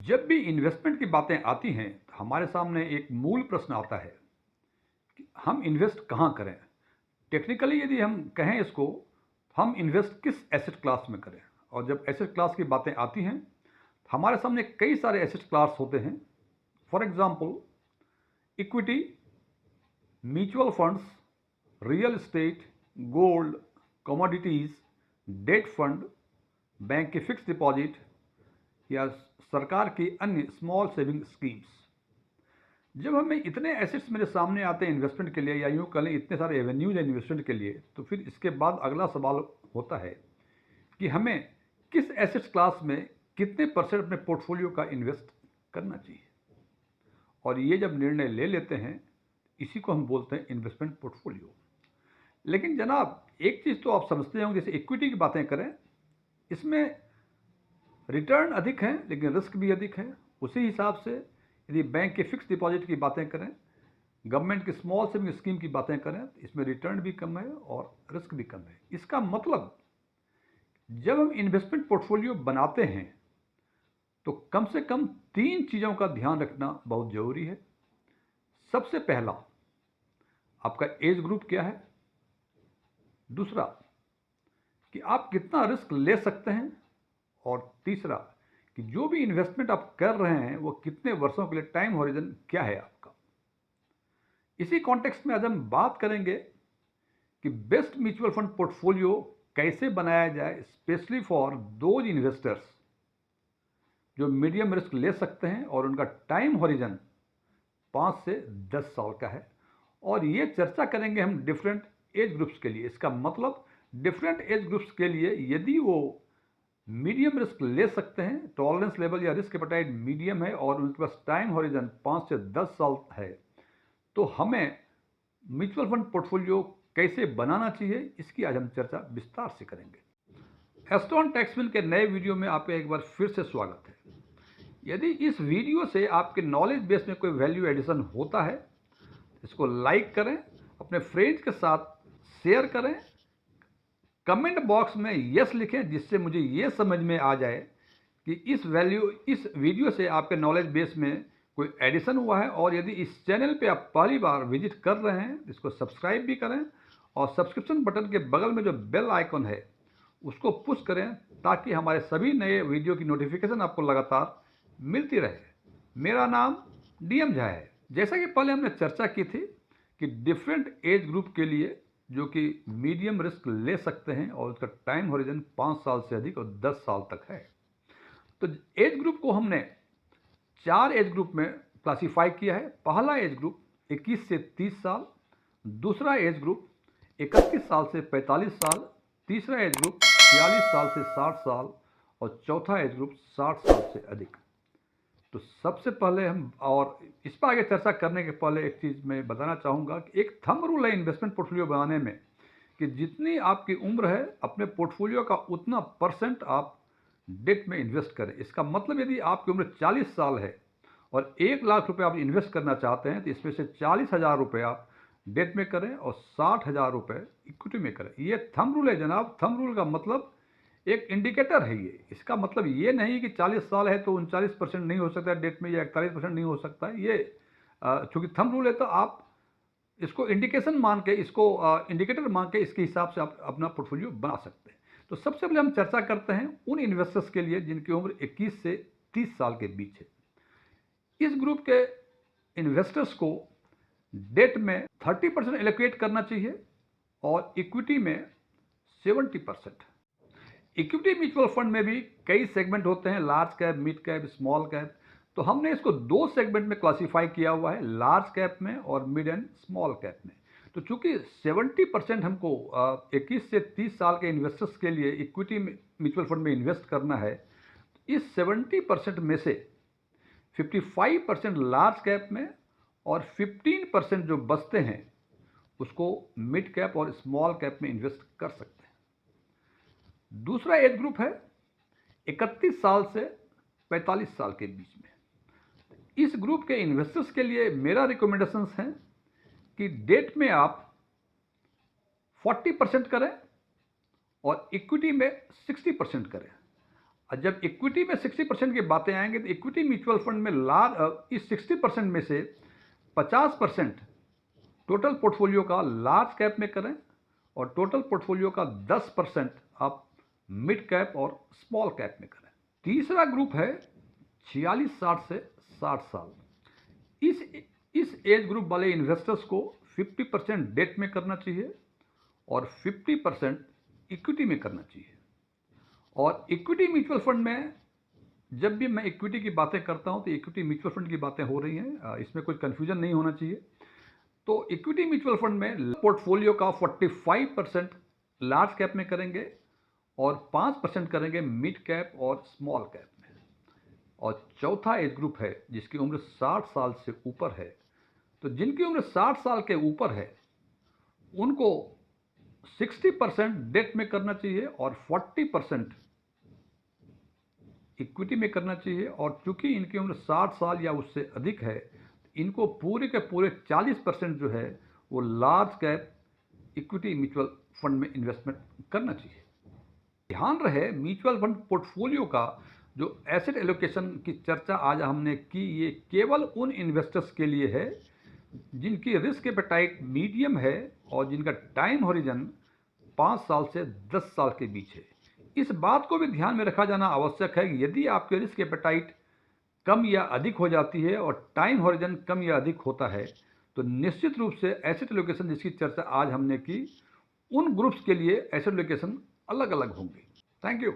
जब भी इन्वेस्टमेंट की बातें आती हैं तो हमारे सामने एक मूल प्रश्न आता है कि हम इन्वेस्ट कहाँ करें। टेक्निकली यदि हम कहें इसको, हम इन्वेस्ट किस एसेट क्लास में करें। और जब एसेट क्लास की बातें आती हैं तो हमारे सामने कई सारे एसेट क्लास होते हैं। For example, equity, mutual funds, real estate, gold, commodities, debt fund, bank की फिक्स डिपॉजिट या सरकार की अन्य स्मॉल सेविंग स्कीम्स। जब हमें इतने एसेट्स मेरे सामने आते हैं इन्वेस्टमेंट के लिए, या यूँ कहें इतने सारे एवेन्यूज हैं इन्वेस्टमेंट के लिए, तो फिर इसके बाद अगला सवाल होता है कि हमें किस एसेट्स क्लास में कितने परसेंट अपने पोर्टफोलियो का इन्वेस्ट करना चाहिए। और ये जब निर्णय ले लेते हैं, इसी को हम बोलते हैं इन्वेस्टमेंट पोर्टफोलियो। लेकिन जनाब, एक चीज़ तो आप समझते होंगे, जैसे इक्विटी की बातें करें, इसमें रिटर्न अधिक है लेकिन रिस्क भी अधिक है। उसी हिसाब से यदि बैंक के फिक्स डिपॉजिट की बातें करें, गवर्नमेंट की स्मॉल सेविंग स्कीम की बातें करें, तो इसमें रिटर्न भी कम है और रिस्क भी कम है। इसका मतलब जब हम इन्वेस्टमेंट पोर्टफोलियो बनाते हैं तो कम से कम 3 चीज़ों का ध्यान रखना बहुत ज़रूरी है। सबसे पहला, आपका एज ग्रुप क्या है। दूसरा, कि आप कितना रिस्क ले सकते हैं। और तीसरा, कि जो भी इन्वेस्टमेंट आप कर रहे हैं वो कितने वर्षों के लिए, टाइम हॉरिजन क्या है आपका। इसी कॉन्टेक्स्ट में आज हम बात करेंगे कि बेस्ट म्यूचुअल फंड पोर्टफोलियो कैसे बनाया जाए, स्पेशली फॉर दोज इन्वेस्टर्स जो मीडियम रिस्क ले सकते हैं और उनका टाइम हॉरिजन 5 से 10 साल का है। और ये चर्चा करेंगे हम डिफरेंट एज ग्रुप्स के लिए। इसका मतलब डिफरेंट एज ग्रुप्स के लिए यदि वो मीडियम रिस्क ले सकते हैं, टॉलरेंस लेवल या रिस्क एपेटाइट मीडियम है और उनके पास टाइम हॉरिजन 5 से 10 साल है, तो हमें म्यूचुअल फंड पोर्टफोलियो कैसे बनाना चाहिए, इसकी आज हम चर्चा विस्तार से करेंगे। एस्टोन टैक्सविल के नए वीडियो में आपका एक बार फिर से स्वागत है। यदि इस वीडियो से आपके नॉलेज बेस में कोई वैल्यू एडिशन होता है, इसको लाइक करें, अपने फ्रेंड्स के साथ शेयर करें, कमेंट बॉक्स में यस लिखें, जिससे मुझे ये समझ में आ जाए कि इस वीडियो से आपके नॉलेज बेस में कोई एडिशन हुआ है। और यदि इस चैनल पे आप पहली बार विजिट कर रहे हैं, इसको सब्सक्राइब भी करें और सब्सक्रिप्शन बटन के बगल में जो बेल आइकन है उसको पुश करें, ताकि हमारे सभी नए वीडियो की नोटिफिकेशन आपको लगातार मिलती रहे। मेरा नाम डीएम झा है। जैसा कि पहले हमने चर्चा की थी कि डिफरेंट एज ग्रुप के लिए जो कि मीडियम रिस्क ले सकते हैं और उसका टाइम हॉरिजन 5 साल से अधिक और 10 साल तक है, तो एज ग्रुप को हमने 4 एज ग्रुप में क्लासीफाई किया है। पहला एज ग्रुप 21 से 30 साल, दूसरा एज ग्रुप 31 साल से 45 साल, तीसरा एज ग्रुप 46 साल से 60 साल और चौथा एज ग्रुप 60 साल से अधिक। तो सबसे पहले हम, और इस पर आगे चर्चा करने के पहले एक चीज़ मैं बताना चाहूँगा कि एक थंब रूल है इन्वेस्टमेंट पोर्टफोलियो बनाने में, कि जितनी आपकी उम्र है अपने पोर्टफोलियो का उतना परसेंट आप डेट में इन्वेस्ट करें। इसका मतलब यदि आपकी उम्र 40 साल है और 1 लाख रुपए आप इन्वेस्ट करना चाहते हैं, तो इसमें से 40,000 रुपये आप डेट में करें और 60,000 रुपये इक्विटी में करें। ये थंब रूल है जनाब। थंब रूल का मतलब एक इंडिकेटर है ये। इसका मतलब ये नहीं कि 40 साल है तो 39% नहीं हो सकता डेट में, या 41% नहीं हो सकता है। ये चूंकि थंब रूल है तो आप इसको इंडिकेशन मान के, इसको इंडिकेटर मान के, इसके हिसाब से आप अपना पोर्टफोलियो बना सकते हैं। तो सबसे पहले हम चर्चा करते हैं उन इन्वेस्टर्स के लिए जिनकी उम्र 21 से 30 साल के बीच है। इस ग्रुप के इन्वेस्टर्स को डेट में 30% एलोकेट करना चाहिए और इक्विटी में 70%। इक्विटी म्यूचुअल फंड में भी कई सेगमेंट होते हैं, large cap, mid cap, small cap. तो हमने इसको 2 सेगमेंट में क्लासीफाई किया हुआ है, लार्ज कैप में और मिड एंड स्मॉल कैप में। तो चूंकि 70% हमको 21 से 30 साल के इन्वेस्टर्स के लिए इक्विटी म्यूचुअल फंड में इन्वेस्ट करना है, इस 70% में से 55% लार्ज कैप में और 15% जो बचते हैं उसको मिड कैप और स्मॉल कैप में इन्वेस्ट कर सकते हैं। दूसरा एज ग्रुप है 31 साल से 45 साल के बीच में। इस ग्रुप के इन्वेस्टर्स के लिए मेरा रिकमेंडेशंस है कि डेट में आप 40% करें और इक्विटी में 60% करें। और जब इक्विटी में 60% की बातें आएंगे तो इक्विटी म्यूचुअल फंड में इस 60% में से 50% टोटल पोर्टफोलियो का लार्ज कैप में करें और टोटल पोर्टफोलियो का 10% आप मिड कैप और स्मॉल कैप में करें। तीसरा ग्रुप है 46-60 से 60 साल। इस एज ग्रुप वाले इन्वेस्टर्स को 50% डेट में करना चाहिए और 50% इक्विटी में करना चाहिए। और इक्विटी म्यूचुअल फंड में जब भी मैं इक्विटी की बातें करता हूं तो इक्विटी म्यूचुअल फंड की बातें हो रही हैं, इसमें कोई कंफ्यूजन नहीं होना चाहिए। तो इक्विटी म्यूचुअल फंड में पोर्टफोलियो का 45% लार्ज कैप में करेंगे और 5% करेंगे मिड कैप और स्मॉल कैप में। और चौथा एज ग्रुप है जिसकी उम्र 60 साल से ऊपर है। तो जिनकी उम्र 60 साल के ऊपर है उनको 60% डेट में करना चाहिए और 40% इक्विटी में करना चाहिए। और चूंकि इनकी उम्र 60 साल या उससे अधिक है, इनको पूरे के पूरे 40% जो है वो large cap equity mutual fund में इन्वेस्टमेंट करना चाहिए। ध्यान रहे, म्यूचुअल फंड पोर्टफोलियो का जो एसेट एलोकेशन की चर्चा आज हमने की, ये केवल उन इन्वेस्टर्स के लिए है जिनकी रिस्क एपेटाइट मीडियम है और जिनका टाइम हॉरिजन 5 साल से 10 साल के बीच है। इस बात को भी ध्यान में रखा जाना आवश्यक है कि यदि आपके रिस्क एपेटाइट कम या अधिक हो जाती है और टाइम हॉरिजन कम या अधिक होता है तो निश्चित रूप से एसेट एलोकेशन जिसकी चर्चा आज हमने की, उन ग्रुप्स के लिए एसेट एलोकेशन अलग अलग होंगे। Thank you.